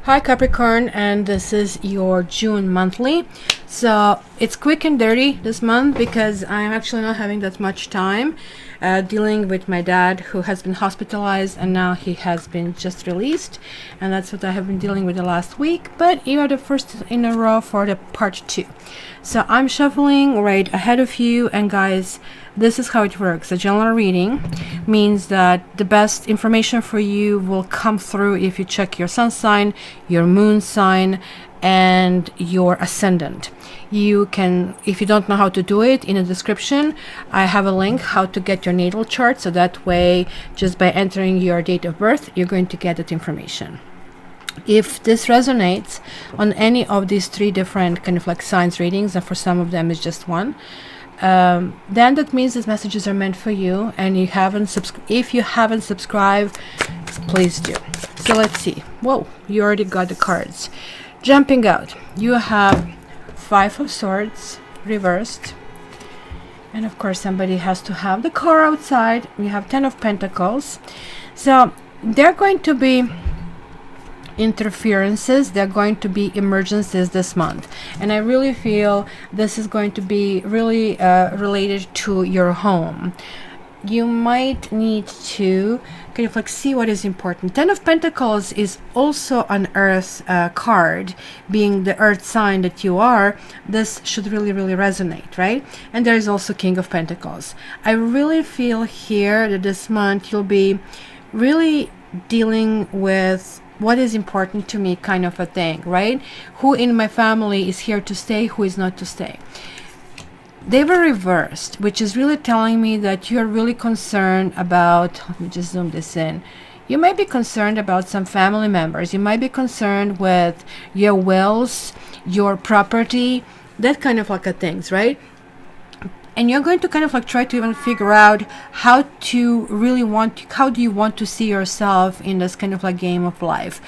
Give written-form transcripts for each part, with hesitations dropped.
Hi Capricorn, and this is your June monthly. So it's quick and dirty this month because I'm actually not having that much time dealing with my dad, who has been hospitalized and now he has been just released, and that's what I have been dealing with the last week. But you are the first in a row for the part 2. So I'm shuffling right ahead of you, and guys, this is how it works. A general reading means that the best information for you will come through if you check your sun sign, your moon sign, and your ascendant. You can, if you don't know how to do it, in the description I have a link how to get your natal chart, so that way just by entering your date of birth you're going to get that information. If this resonates on any of these 3 different kind of like signs readings, and for some of them it's just one, then that means these messages are meant for you, and you haven't if you haven't subscribed, please do. So let's see. Whoa, you already got the cards. Jumping out, you have 5 of Swords reversed, and of course somebody has to have the car outside. We have 10 of Pentacles. So they're going to be interferences, they're going to be emergencies this month, and I really feel this is going to be really related to your home. You might need to kind of like see what is important. 10 of Pentacles is also an earth card, being the earth sign that you are. This should really resonate, right? And there is also King of Pentacles. I really feel here that this month you'll be really dealing with what is important to me, kind of a thing, right? Who in my family is here to stay, who is not to stay. They were reversed, which is really telling me that you're really concerned about, let me just zoom this in. You might be concerned about some family members. You might be concerned with your wills, your property, that kind of like a things, right? And you're going to kind of like try to even figure out how to really how do you want to see yourself in this kind of like game of life.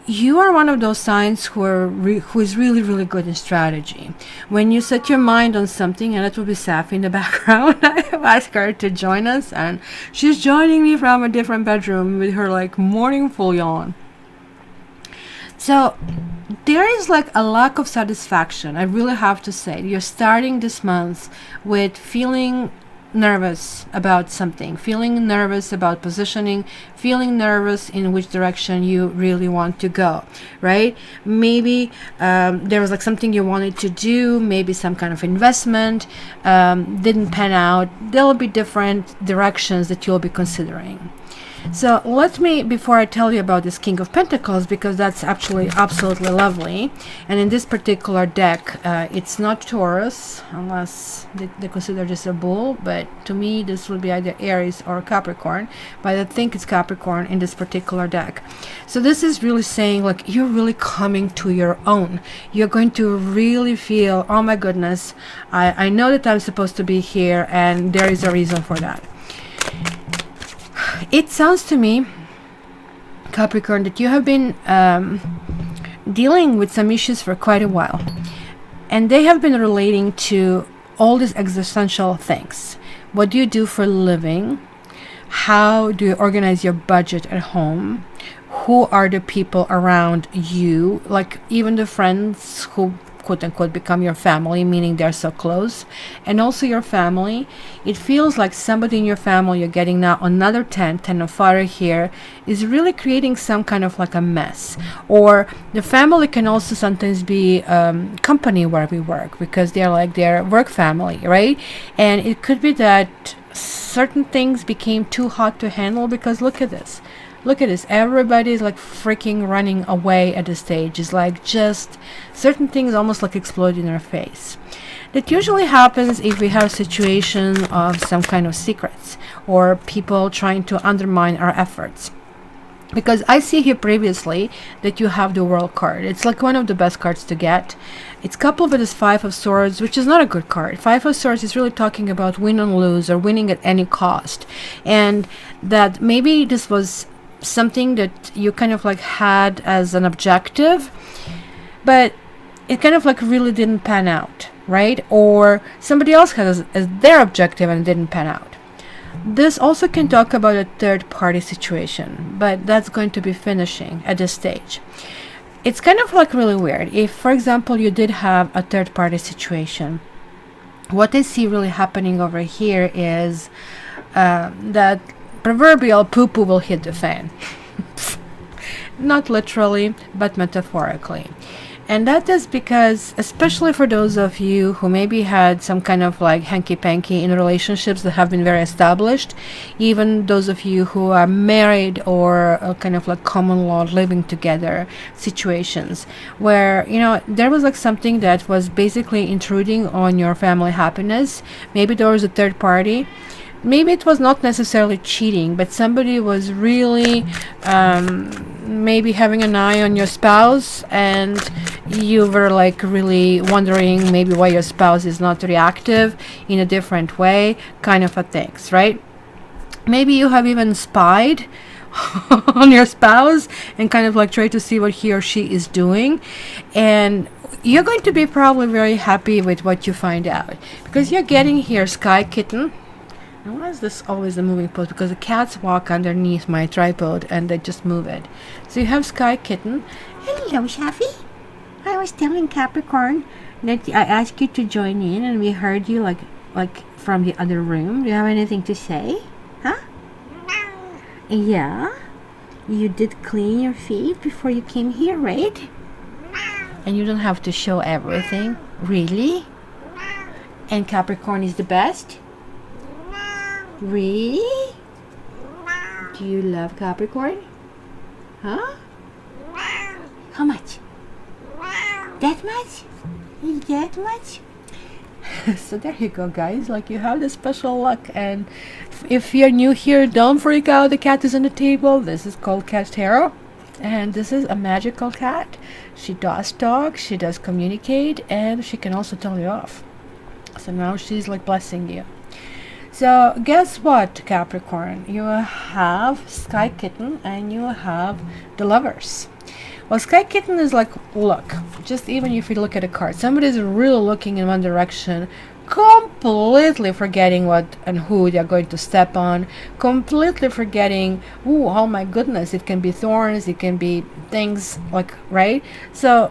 You are one of those signs who is really good in strategy. When you set your mind on something, and that will be Safi in the background, I have asked her to join us, and she's joining me from a different bedroom with her like morning full yawn. So there is like a lack of satisfaction, I really have to say. You're starting this month with feeling nervous about something, feeling nervous about positioning, feeling nervous in which direction you really want to go, right? Maybe there was like something you wanted to do, maybe some kind of investment didn't pan out. There'll be different directions that you'll be considering. So let me, before I tell you about this King of Pentacles, because that's actually absolutely lovely, and in this particular deck it's not Taurus, unless they consider this a bull, but to me this would be either Aries or Capricorn, but I think it's Capricorn in this particular deck. So this is really saying like you're really coming to your own. You're going to really feel, oh my goodness, I know that I'm supposed to be here, and there is a reason for that. It sounds to me, Capricorn, that you have been dealing with some issues for quite a while, and they have been relating to all these existential things. What do you do for a living? How do you organize your budget at home? Who are the people around you, like even the friends who quote-unquote become your family, meaning they're so close, and also your family. It feels like somebody in your family, you're getting now another 10 of fire here, is really creating some kind of like a mess. Or the family can also sometimes be company where we work, because they're like their work family, right? And it could be that certain things became too hot to handle, because look at this. Look at this. Everybody's like freaking running away at this stage. It's like just certain things almost like explode in our face. That usually happens if we have a situation of some kind of secrets or people trying to undermine our efforts. Because I see here previously that you have the World card. It's like one of the best cards to get. It's coupled with this 5 of Swords, which is not a good card. 5 of Swords is really talking about win or lose, or winning at any cost. And that maybe this was something that you kind of like had as an objective, but it kind of like really didn't pan out, right? Or somebody else has as their objective and it didn't pan out. This also can talk about a third party situation, but that's going to be finishing at this stage. It's kind of like really weird. If, for example, you did have a third party situation, what I see really happening over here is that proverbial poo-poo will hit the fan. Not literally, but metaphorically. And that is because, especially for those of you who maybe had some kind of like hanky-panky in relationships that have been very established, even those of you who are married or kind of like common law living together situations, where, you know, there was like something that was basically intruding on your family happiness. Maybe there was a third party. Maybe it was not necessarily cheating, but somebody was really maybe having an eye on your spouse, and you were like really wondering maybe why your spouse is not reactive in a different way, kind of a things, right? Maybe you have even spied on your spouse and kind of like try to see what he or she is doing, and you're going to be probably very happy with what you find out, because you're getting here Sky Kitten. And why is this always a moving post? Because the cats walk underneath my tripod and they just move it. So you have Sky Kitten. Hello, Shafi. I was telling Capricorn that I asked you to join in, and we heard you like from the other room. Do you have anything to say? Huh? No. Yeah? You did clean your feet before you came here, right? No. And you don't have to show everything? Really? No. And Capricorn is the best? Really? No. Do you love Capricorn? Huh? No. How much? No. That much? That much? So there you go, guys. Like, you have the special luck, and if you're new here, don't freak out. The cat is on the table. This is called Cat Tarot, and this is a magical cat. She does talk, she does communicate, and she can also tell you off. So now she's like blessing you. So guess what, Capricorn? You have Sky Kitten and you have the Lovers. Well, Sky Kitten is like, look, just even if you look at a card, somebody's really looking in one direction, completely forgetting what and who they're going to step on, completely forgetting, oh my goodness, it can be thorns, it can be things like, right? So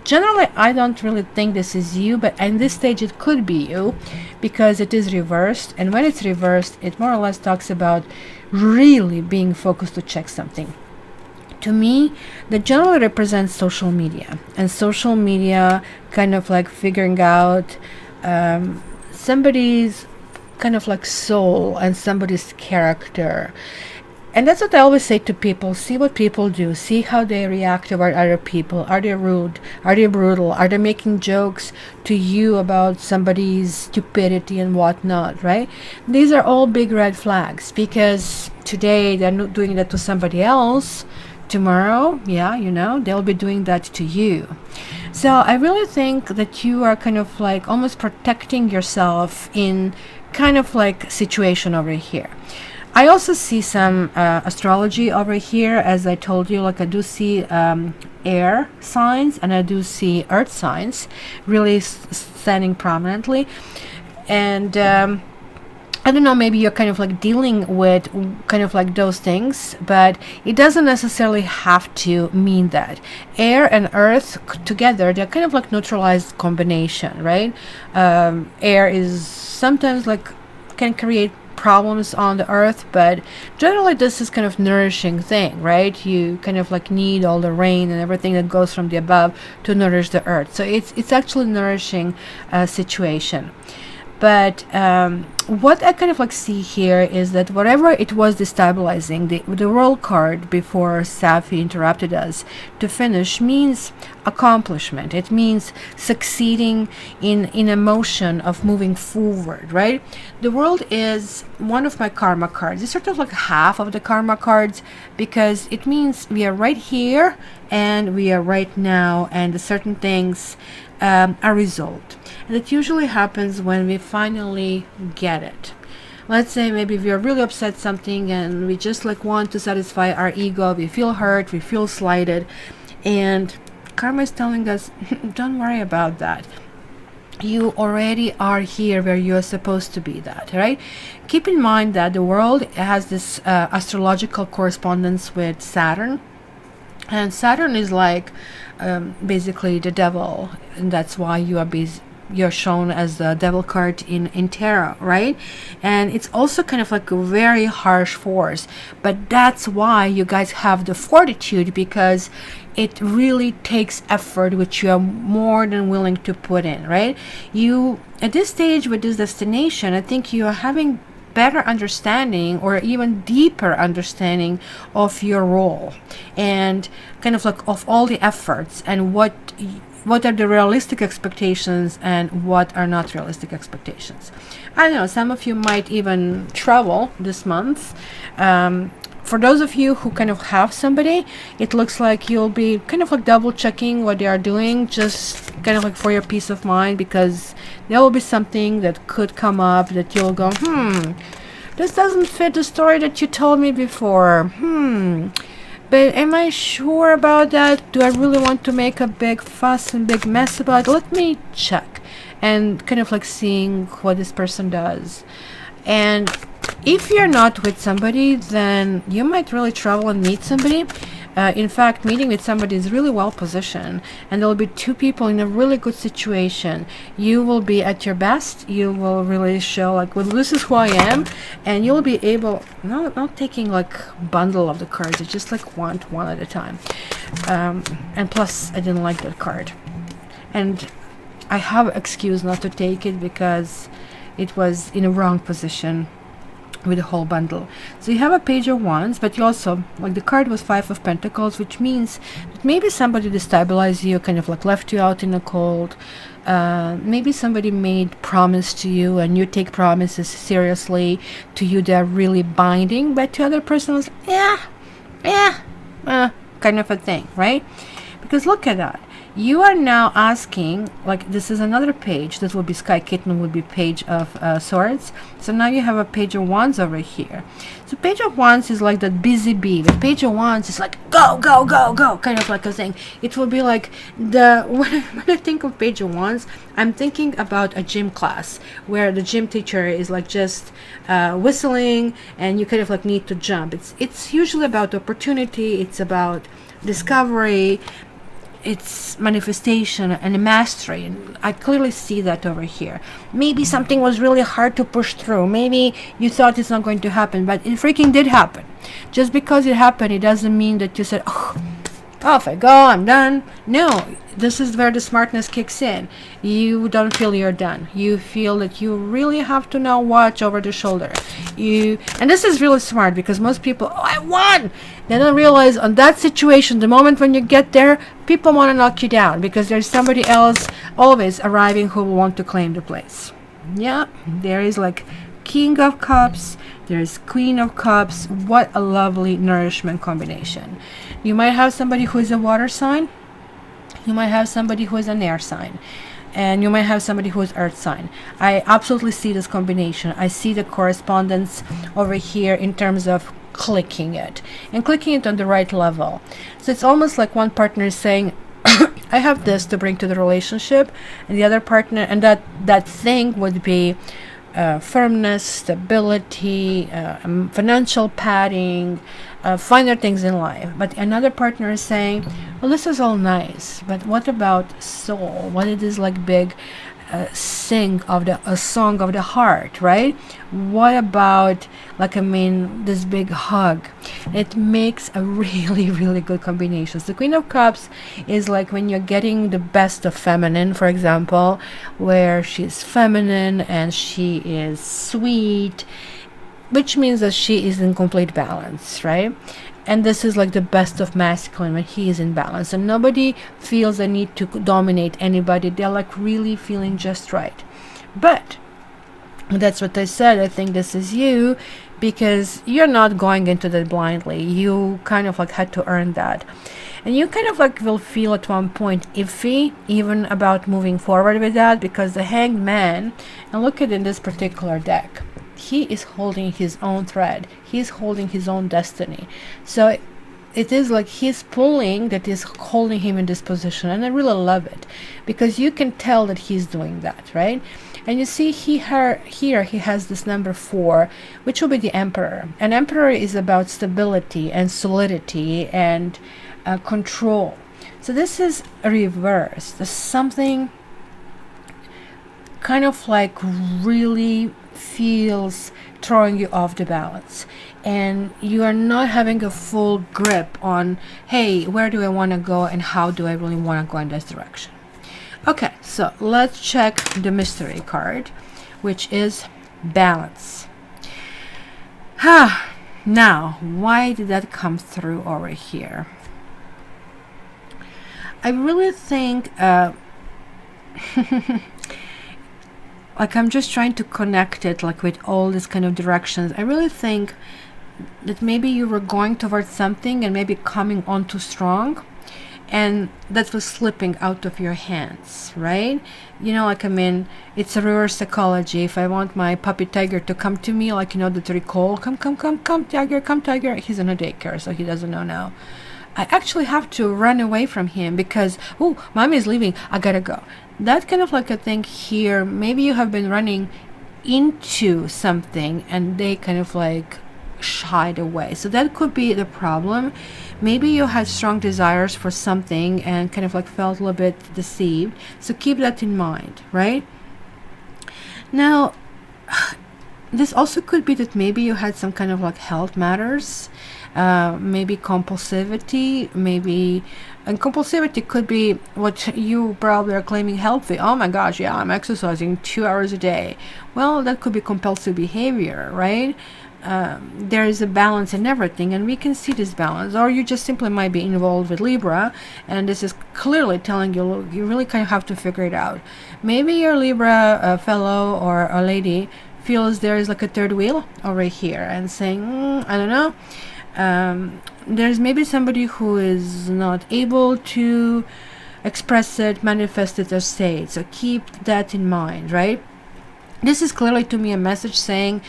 generally, I don't really think this is you, but in this stage it could be you, because it is reversed, and when it's reversed, it more or less talks about really being focused to check something. To me, that generally represents social media, and social media kind of like figuring out somebody's kind of like soul and somebody's character. And that's what I always say to people. See what people do. See how they react toward other people. Are they rude? Are they brutal? Are they making jokes to you about somebody's stupidity and whatnot, right? These are all big red flags, because today they're not doing that to somebody else. Tomorrow, yeah, you know, they'll be doing that to you. So I really think that you are kind of like almost protecting yourself in kind of like situation over here. I also see some astrology over here, as I told you. Like, I do see air signs and I do see earth signs really standing prominently. And I don't know, maybe you're kind of like dealing with kind of like those things, but it doesn't necessarily have to mean that. Air and earth together, they're kind of like neutralized combination, right? Air is sometimes like can create problems on the earth, but generally this is kind of nourishing thing, right? You kind of like need all the rain and everything that goes from the above to nourish the earth, so it's actually nourishing situation. But what I kind of like see here is that whatever it was destabilizing, the world card before Safi interrupted us to finish means accomplishment. It means succeeding in a motion of moving forward, right? The world is one of my karma cards. It's sort of like half of the karma cards, because it means we are right here and we are right now, and certain things are resolved. And it usually happens when we finally get it. Let's say maybe we are really upset something and we just like want to satisfy our ego. We feel hurt, we feel slighted, and karma is telling us, don't worry about that. You already are here where you are supposed to be, that, right? Keep in mind that the world has this astrological correspondence with Saturn. And Saturn is like basically the devil, and that's why you're shown as the devil card in tarot, right? And it's also kind of like a very harsh force, but that's why you guys have the fortitude, because it really takes effort which you are more than willing to put in, right? You, at this stage with this destination, I think you are having better understanding or even deeper understanding of your role, and kind of like of all the efforts, and what are the realistic expectations and what are not realistic expectations. I don't know, some of you might even travel this month. For those of you who kind of have somebody, it looks like you'll be kind of like double checking what they are doing, just kind of like for your peace of mind, because there will be something that could come up that you'll go, this doesn't fit the story that you told me before. But am I sure about that? Do I really want to make a big fuss and big mess about it? Let me check. And kind of like seeing what this person does. And if you're not with somebody, then you might really travel and meet somebody. In fact, meeting with somebody is really well positioned, and there will be two people in a really good situation. You will be at your best. You will really show like, well, this is who I am, and you'll be able, not taking like bundle of the cards. It's just like one at a time. And plus, I didn't like that card, and I have excuse not to take it because it was in a wrong position with the whole bundle. So you have a Page of Wands, but you also, like, the card was Five of Pentacles, which means that maybe somebody destabilized you, kind of like left you out in the cold. Maybe somebody made promise to you and you take promises seriously. To you they're really binding, but to other person it's kind of a thing, right? Because look at that. You are now asking, like, this is another page. This would be Sky Kitten, would be Page of Swords. So now you have a Page of Wands over here. So Page of Wands is like that busy bee. The Page of Wands is like, go, go, go, go, kind of like a thing. It will be like when I think of Page of Wands, I'm thinking about a gym class where the gym teacher is like just whistling, and you kind of like need to jump. It's usually about opportunity. It's about discovery. It's manifestation and mastery, and I clearly see that over here. Maybe something was really hard to push through. Maybe you thought it's not going to happen, but it freaking did happen. Just because it happened, it doesn't mean that you said, off I go, I'm done. No, this is where the smartness kicks in. You don't feel you're done. You feel that you really have to now watch over the shoulder. And this is really smart, because most people, I won! They don't realize on that situation, the moment when you get there, people want to knock you down, because there's somebody else always arriving who will want to claim the place. Yeah, there is like King of Cups, there's Queen of Cups. What a lovely nourishment combination. You might have somebody who is a water sign. You might have somebody who is an air sign. And you might have somebody who is earth sign. I absolutely see this combination. I see the correspondence over here in terms of clicking it. And clicking it on the right level. So it's almost like one partner is saying, I have this to bring to the relationship. And the other partner, and that thing would be firmness, stability, financial padding, finer things in life. But another partner is saying, well, this is all nice, but what about soul? What it is like big a song of the heart, right? What about, like, this big hug? It makes a really, really good combination. The Queen of Cups is like when you're getting the best of feminine, for example, where she's feminine and she is sweet, which means that she is in complete balance, right? And this is like the best of masculine when he is in balance, and nobody feels the need to dominate anybody. They're like really feeling just right. But that's what I said. I think this is you, because you're not going into that blindly. You kind of like had to earn that, and you kind of like will feel at one point iffy even about moving forward with that, because the Hanged Man, and look at in this particular deck, he is holding his own thread. He's holding his own destiny. So it is like he's pulling that is holding him in this position. And I really love it, because you can tell that he's doing that, right? And you see here he has this number 4, which will be the Emperor. An Emperor is about stability and solidity and control. So this is a reverse. There's something kind of like really feels throwing you off the balance, and you are not having a full grip on, hey, where do I want to go and how do I really want to go in this direction. Okay, so let's check the mystery card, which is balance. Now, why did that come through over here? I really think like I'm just trying to connect it like with all these kind of directions. I really think that maybe you were going towards something and maybe coming on too strong, and that was slipping out of your hands, right? You know, like, I mean, it's a reverse psychology. If I want my puppy tiger to come to me, like, you know, the recall, come tiger, he's in a daycare, so he doesn't know now. I actually have to run away from him because, oh, mommy is leaving, I gotta go. That kind of like a thing here. Maybe you have been running into something and they kind of like shied away. So that could be the problem. Maybe you had strong desires for something and kind of like felt a little bit deceived. So keep that in mind, right? Now, this also could be that maybe you had some kind of like health matters, maybe compulsivity, and compulsivity could be what you probably are claiming healthy. Oh my gosh, yeah, I'm exercising 2 hours a day. Well, that could be compulsive behavior, right? There is a balance in everything, and we can see this balance. Or you just simply might be involved with Libra, and this is clearly telling you, look, you really kind of have to figure it out. Maybe your Libra fellow or a lady feels there is like a third wheel over here and saying, I don't know. There's maybe somebody who is not able to express it, manifest it, or say it. So keep that in mind, right? This is clearly to me a message saying,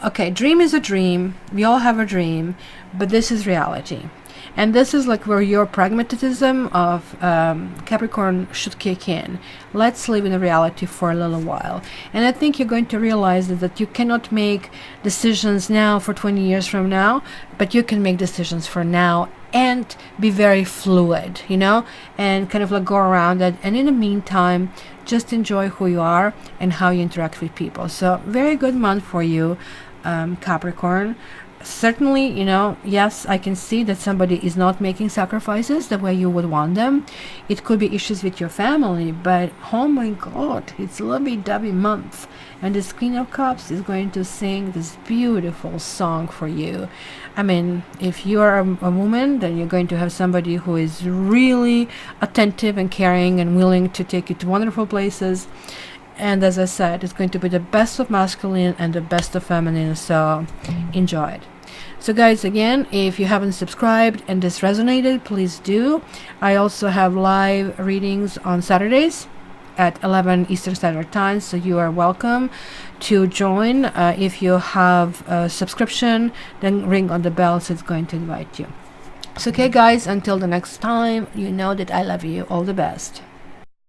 okay, dream is a dream. We all have a dream, but this is reality. And this is like where your pragmatism of Capricorn should kick in. Let's live in a reality for a little while. And I think you're going to realize that you cannot make decisions now for 20 years from now, but you can make decisions for now and be very fluid, you know, and kind of like go around it. And in the meantime, just enjoy who you are and how you interact with people. So very good month for you, Capricorn. Certainly, you know, yes, I can see that somebody is not making sacrifices the way you would want them. It could be issues with your family, but oh my God, it's lovey-dovey month. And this Queen of Cups is going to sing this beautiful song for you. I mean, if you are a woman, then you're going to have somebody who is really attentive and caring and willing to take you to wonderful places. And as I said, it's going to be the best of masculine and the best of feminine, so enjoy it. So guys, again, if you haven't subscribed and this resonated, please do. I also have live readings on Saturdays at 11 Eastern Standard Time, so you are welcome to join. If you have a subscription, then ring on the bell, so it's going to invite you. So okay guys, until the next time, you know that I love you. All the best.